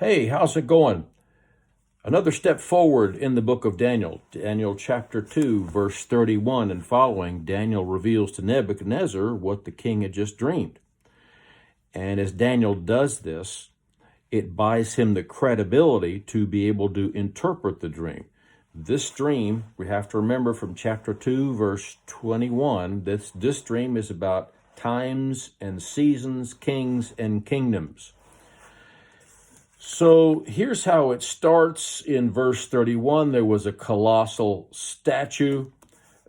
Hey, how's it going? Another step forward in the book of Daniel. Daniel chapter 2, verse 31 and following, Daniel reveals to Nebuchadnezzar what the king had just dreamed. And as Daniel does this, it buys him the credibility to be able to interpret the dream. This dream, we have to remember from chapter 2, verse 21, this dream is about times and seasons, kings and kingdoms. So here's how it starts in verse 31. There was a colossal statue.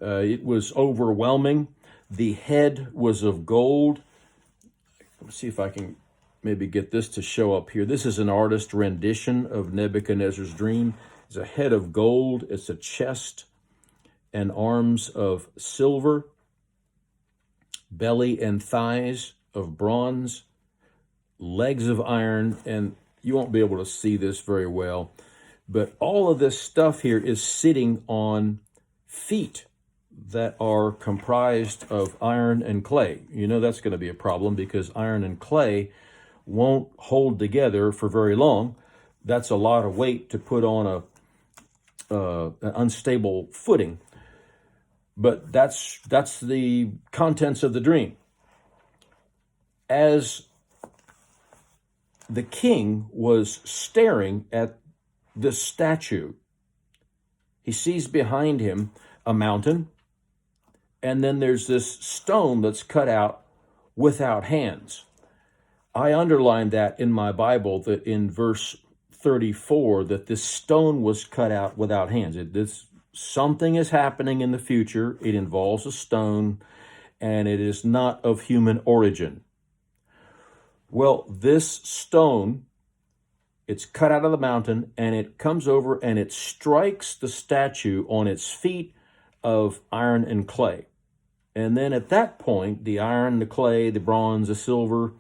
It was overwhelming. The head was of gold. Let's see if I can maybe get this to show up here. This is an artist rendition of Nebuchadnezzar's dream. It's a head of gold. It's a chest and arms of silver, belly and thighs of bronze, legs of iron, and you won't be able to see this very well, but all of this stuff here is sitting on feet that are comprised of iron and clay. You know that's going to be a problem because iron and clay won't hold together for very long. That's a lot of weight to put on an unstable footing. But that's the contents of the dream. As the king was staring at this statue, he sees behind him a mountain, and then there's this stone that's cut out without hands. I underlined that in my Bible, that in verse 34, that this stone was cut out without hands. Something is happening in the future. It involves a stone, and it is not of human origin. Well, this stone, it's cut out of the mountain, and it comes over and it strikes the statue on its feet of iron and clay. And then at that point, the iron, the clay, the bronze, the silver,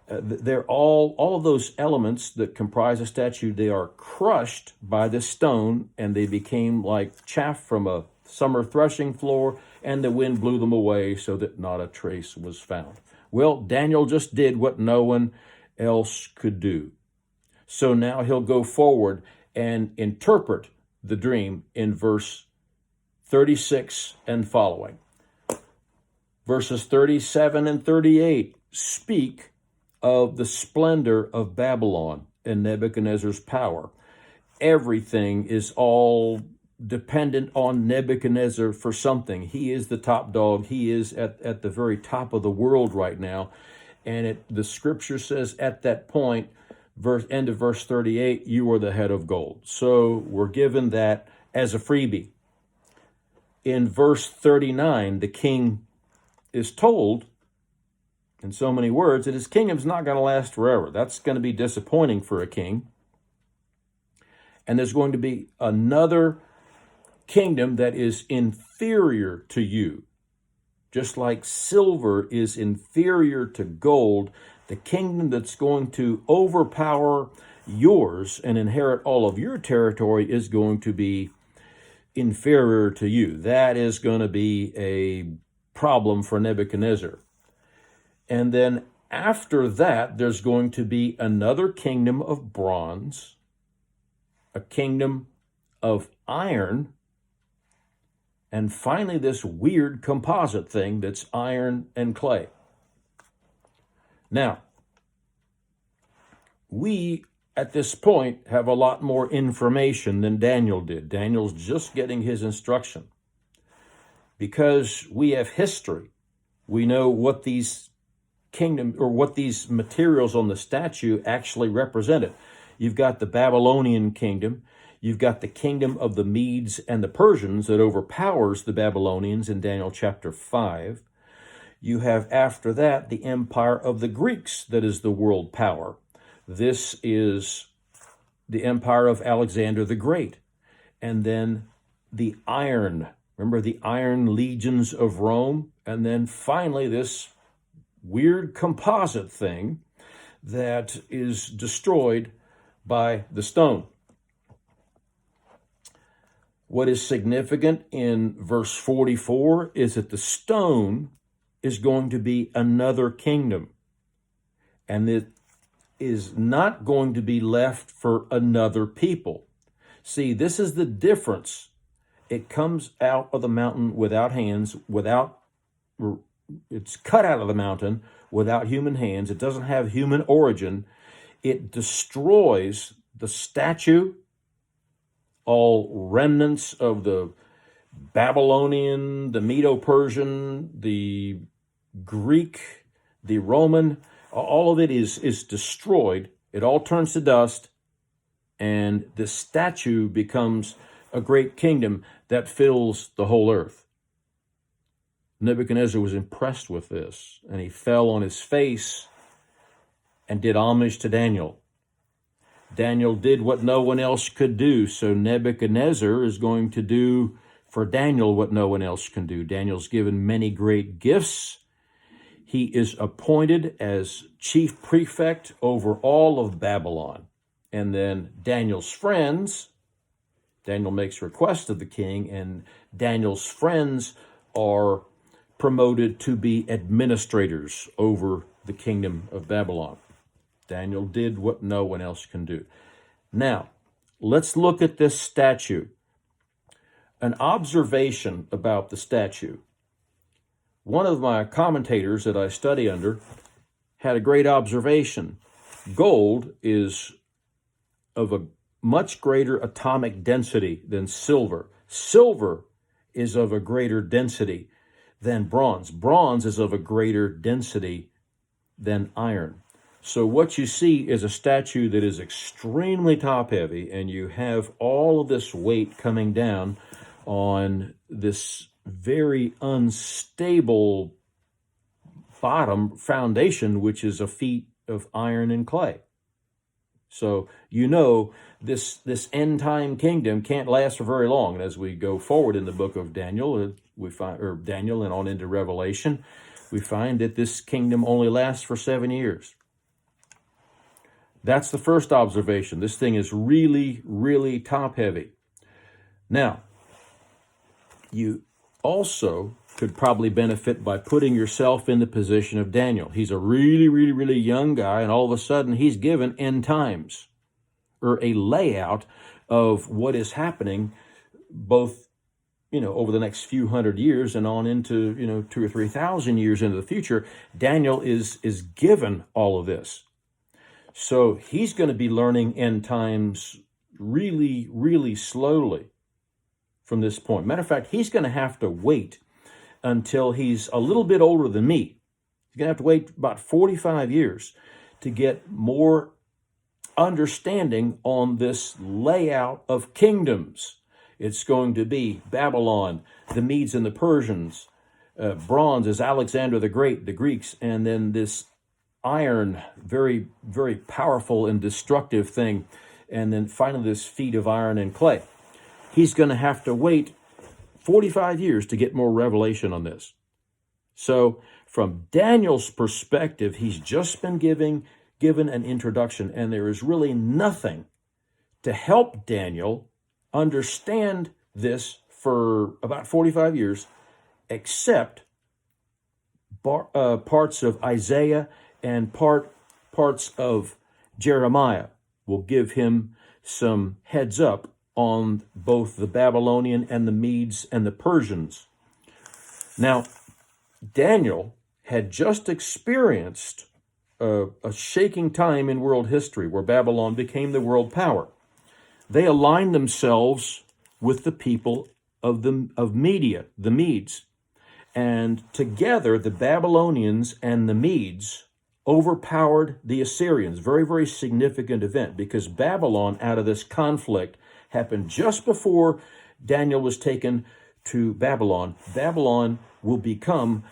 they're all of those elements that comprise a statue, they are crushed by this stone, and they became like chaff from a summer threshing floor, and the wind blew them away so that not a trace was found. Well, Daniel just did what no one else could do. So now he'll go forward and interpret the dream in verse 36 and following. Verses 37 and 38 speak of the splendor of Babylon and Nebuchadnezzar's power. Everything is all dependent on Nebuchadnezzar for something. He is the top dog. He is at the very top of the world right now. And the scripture says at that point, end of verse 38, you are the head of gold. So we're given that as a freebie. In verse 39, the king is told, in so many words, that his kingdom's not going to last forever. That's going to be disappointing for a king. And there's going to be another kingdom that is inferior to you. Just like silver is inferior to gold, the kingdom that's going to overpower yours and inherit all of your territory is going to be inferior to you. That is going to be a problem for Nebuchadnezzar. And then after that, there's going to be another kingdom of bronze, a kingdom of iron, and finally this weird composite thing that's iron and clay. Now, we at this point have a lot more information than Daniel did. Daniel's just getting his instruction. Because we have history, we know what these kingdom or what these materials on the statue actually represented. You've got the Babylonian kingdom. You've got the kingdom of the Medes and the Persians that overpowers the Babylonians in Daniel chapter 5. You have after that the empire of the Greeks that is the world power. This is the empire of Alexander the Great. And then the iron, remember the iron legions of Rome? And then finally this weird composite thing that is destroyed by the stone. What is significant in verse 44 is that the stone is going to be another kingdom. And is not going to be left for another people. See, this is the difference. It comes out of the mountain without hands, it's cut out of the mountain without human hands. It doesn't have human origin. It destroys the statue, all remnants of the Babylonian, the Medo-Persian, the Greek, the Roman. All of it is destroyed. It all turns to dust, and the statue becomes a great kingdom that fills the whole earth. Nebuchadnezzar was impressed with this, and he fell on his face and did homage to Daniel. Daniel did what no one else could do, so Nebuchadnezzar is going to do for Daniel what no one else can do. Daniel's given many great gifts. He is appointed as chief prefect over all of Babylon. And then Daniel's friends, Daniel makes request of the king, and Daniel's friends are promoted to be administrators over the kingdom of Babylon. Daniel did what no one else can do. Now, let's look at this statue. An observation about the statue. One of my commentators that I study under had a great observation. Gold is of a much greater atomic density than silver. Silver is of a greater density than bronze. Bronze is of a greater density than iron. So what you see is a statue that is extremely top-heavy, and you have all of this weight coming down on this very unstable bottom foundation, which is a feat of iron and clay. So you know this end-time kingdom can't last for very long. And as we go forward in the book of Daniel, Daniel and on into Revelation, we find that this kingdom only lasts for 7 years. That's the first observation. This thing is really, really top-heavy. Now, you also could probably benefit by putting yourself in the position of Daniel. He's a really, really, really young guy, and all of a sudden he's given end times, or a layout of what is happening both, over the next few hundred years and on into, 2,000 or 3,000 years into the future. Daniel is given all of this. So he's going to be learning end times really, really slowly from this point. Matter of fact, he's going to have to wait until he's a little bit older than me. He's going to have to wait about 45 years to get more understanding on this layout of kingdoms. It's going to be Babylon, the Medes and the Persians. Bronze is Alexander the Great, the Greeks, and then this iron, very, very powerful and destructive thing, and then finally this feat of iron and clay. He's going to have to wait 45 years to get more revelation on this. So from Daniel's perspective, he's just been given an introduction, and there is really nothing to help Daniel understand this for about 45 years, except parts of Isaiah and parts of Jeremiah will give him some heads up on both the Babylonian and the Medes and the Persians. Now, Daniel had just experienced a shaking time in world history where Babylon became the world power. They aligned themselves with the people of Media, the Medes. And together, the Babylonians and the Medes overpowered the Assyrians. Very, very significant event, because Babylon, out of this conflict, happened just before Daniel was taken to Babylon. Babylon will become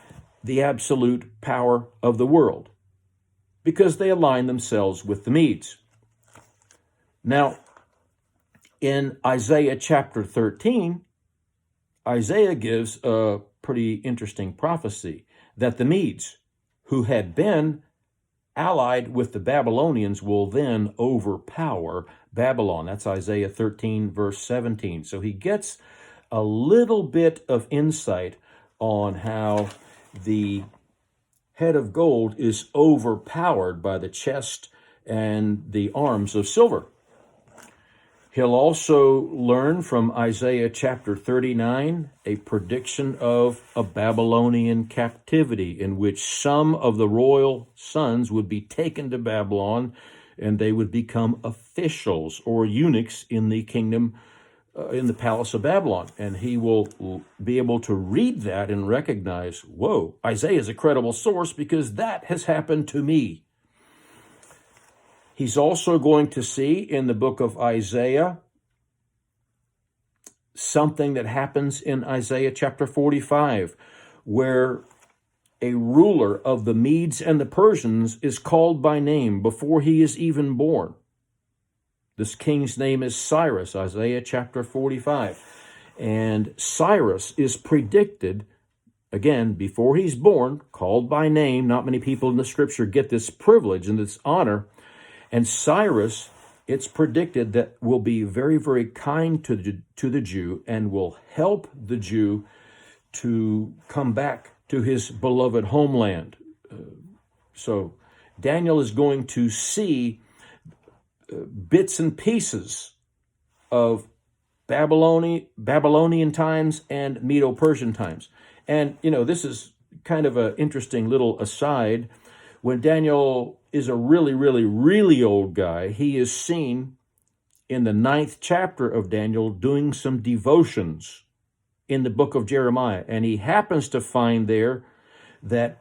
the absolute power of the world because they align themselves with the Medes. Now, in Isaiah chapter 13, Isaiah gives a pretty interesting prophecy that the Medes, who had been allied with the Babylonians, will then overpower Babylon. That's Isaiah 13, verse 17. So he gets a little bit of insight on how the head of gold is overpowered by the chest and the arms of silver. He'll also learn from Isaiah chapter 39, a prediction of a Babylonian captivity in which some of the royal sons would be taken to Babylon and they would become officials or eunuchs in the kingdom, in the palace of Babylon. And he will be able to read that and recognize, whoa, Isaiah is a credible source because that has happened to me. He's also going to see in the book of Isaiah something that happens in Isaiah chapter 45, where a ruler of the Medes and the Persians is called by name before he is even born. This king's name is Cyrus, Isaiah chapter 45. And Cyrus is predicted, again, before he's born, called by name. Not many people in the scripture get this privilege and this honor. And Cyrus, it's predicted that will be very, very kind to the Jew and will help the Jew to come back to his beloved homeland. So Daniel is going to see bits and pieces of Babylonian times and Medo-Persian times. And, this is kind of an interesting little aside. When Daniel is a really, really, really old guy, he is seen in the 9th chapter of Daniel doing some devotions in the book of Jeremiah. And he happens to find there that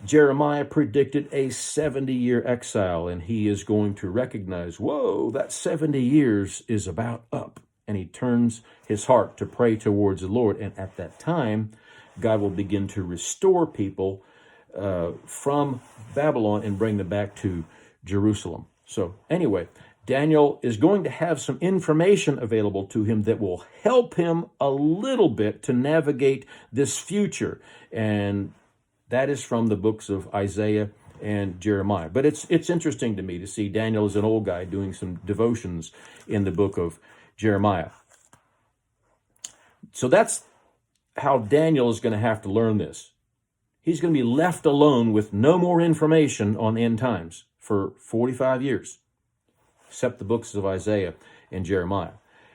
Jeremiah predicted a 70-year exile, and he is going to recognize, whoa, that 70 years is about up. And he turns his heart to pray towards the Lord. And at that time, God will begin to restore people from Babylon and bring them back to Jerusalem. So anyway, Daniel is going to have some information available to him that will help him a little bit to navigate this future. And that is from the books of Isaiah and Jeremiah. But it's interesting to me to see Daniel as an old guy doing some devotions in the book of Jeremiah. So that's how Daniel is going to have to learn this. He's going to be left alone with no more information on end times for 45 years, except the books of Isaiah and Jeremiah.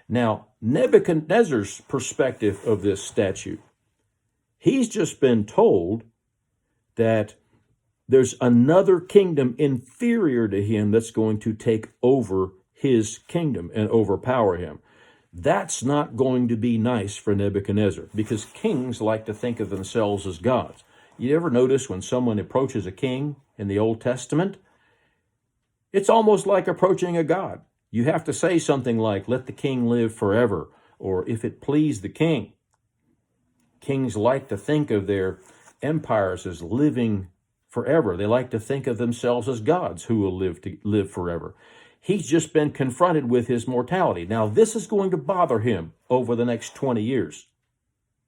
Now, Nebuchadnezzar's perspective of this statute, he's just been told that there's another kingdom inferior to him that's going to take over his kingdom and overpower him. That's not going to be nice for Nebuchadnezzar, because kings like to think of themselves as gods. You ever notice when someone approaches a king in the Old Testament, it's almost like approaching a god. You have to say something like, let the king live forever, or if it please the king. Kings like to think of their empires as living forever. They like to think of themselves as gods who will live forever. He's just been confronted with his mortality. Now, this is going to bother him over the next 20 years.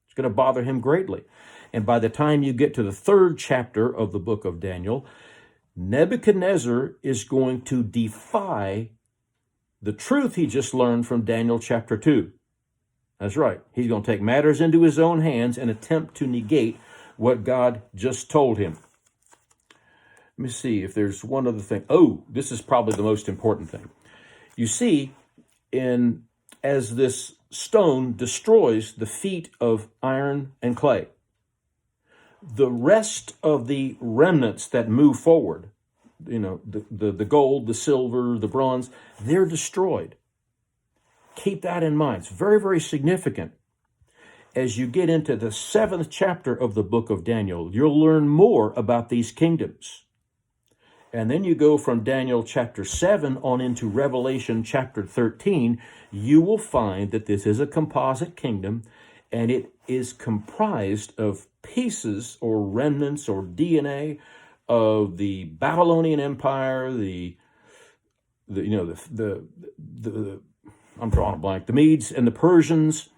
It's going to bother him greatly. And by the time you get to the 3rd chapter of the book of Daniel, Nebuchadnezzar is going to defy the truth he just learned from Daniel chapter 2. That's right. He's going to take matters into his own hands and attempt to negate what God just told him. Let me see if there's one other thing. Oh, this is probably the most important thing. You see, as this stone destroys the feet of iron and clay, the rest of the remnants that move forward, the gold, the silver, the bronze, they're destroyed. Keep that in mind. It's very, very significant. As you get into the 7th chapter of the book of Daniel, you'll learn more about these kingdoms. And then you go from Daniel chapter 7 on into Revelation chapter 13, you will find that this is a composite kingdom, and it is comprised of pieces or remnants or DNA of the Babylonian Empire, I'm drawing a blank, the Medes and the Persians.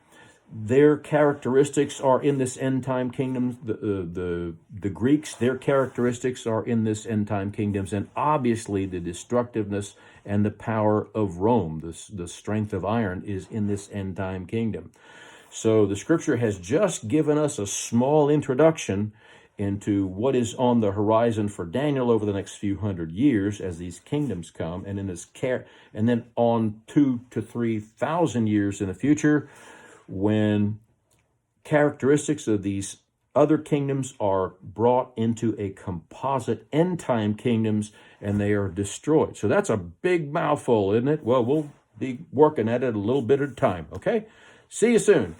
Their characteristics are in this end time kingdom. The Greeks, their characteristics are in this end time kingdoms, and obviously the destructiveness and the power of Rome, the strength of iron, is in this end time kingdom. So the scripture has just given us a small introduction, into what is on the horizon for Daniel over the next few hundred years as these kingdoms come, and and then on 2,000 to 3,000 years in the future, when characteristics of these other kingdoms are brought into a composite end time kingdoms, and they are destroyed. So that's a big mouthful, isn't it? Well, we'll be working at it a little bit at a time. Okay, see you soon.